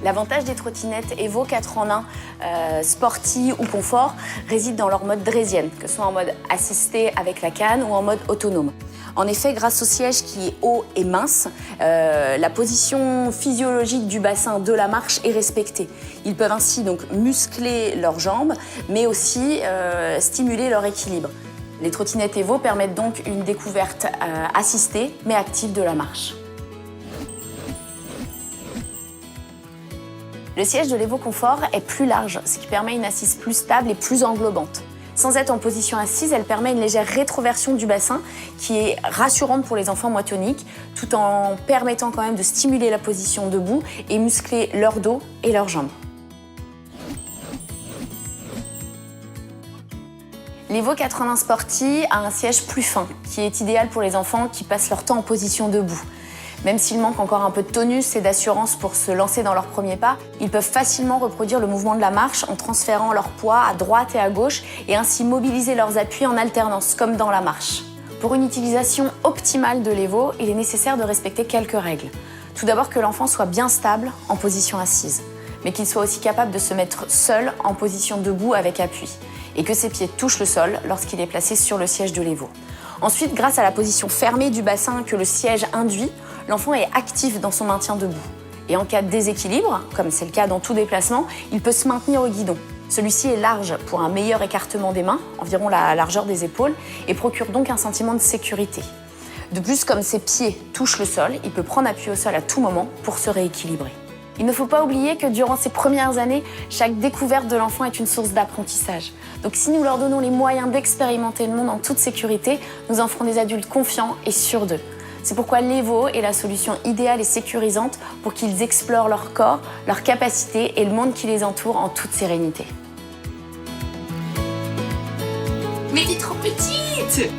L'avantage des trottinettes Evo 4 en 1, Sporty ou Confort, réside dans leur mode draisienne, que ce soit en mode assisté avec la canne ou en mode autonome. En effet, grâce au siège qui est haut et mince, la position physiologique du bassin de la marche est respectée. Ils peuvent ainsi donc muscler leurs jambes, mais aussi stimuler leur équilibre. Les trottinettes Evo permettent donc une découverte assistée, mais active de la marche. Le siège de l'Evo Confort est plus large, ce qui permet une assise plus stable et plus englobante. Sans être en position assise, elle permet une légère rétroversion du bassin qui est rassurante pour les enfants moitoniques, tout en permettant quand même de stimuler la position debout et muscler leur dos et leurs jambes. L'Evo 80 Sporty a un siège plus fin, qui est idéal pour les enfants qui passent leur temps en position debout. Même s'il manque encore un peu de tonus et d'assurance pour se lancer dans leurs premiers pas, ils peuvent facilement reproduire le mouvement de la marche en transférant leur poids à droite et à gauche et ainsi mobiliser leurs appuis en alternance, comme dans la marche. Pour une utilisation optimale de l'Evo, il est nécessaire de respecter quelques règles. Tout d'abord que l'enfant soit bien stable en position assise, mais qu'il soit aussi capable de se mettre seul en position debout avec appui, et que ses pieds touchent le sol lorsqu'il est placé sur le siège de l'Evo. Ensuite, grâce à la position fermée du bassin que le siège induit, l'enfant est actif dans son maintien debout. Et en cas de déséquilibre, comme c'est le cas dans tout déplacement, il peut se maintenir au guidon. Celui-ci est large pour un meilleur écartement des mains, environ la largeur des épaules, et procure donc un sentiment de sécurité. De plus, comme ses pieds touchent le sol, il peut prendre appui au sol à tout moment pour se rééquilibrer. Il ne faut pas oublier que durant ces premières années, chaque découverte de l'enfant est une source d'apprentissage. Donc si nous leur donnons les moyens d'expérimenter le monde en toute sécurité, nous en ferons des adultes confiants et sûrs d'eux. C'est pourquoi l'Evo est la solution idéale et sécurisante pour qu'ils explorent leur corps, leurs capacités et le monde qui les entoure en toute sérénité. Mais t'es trop petite!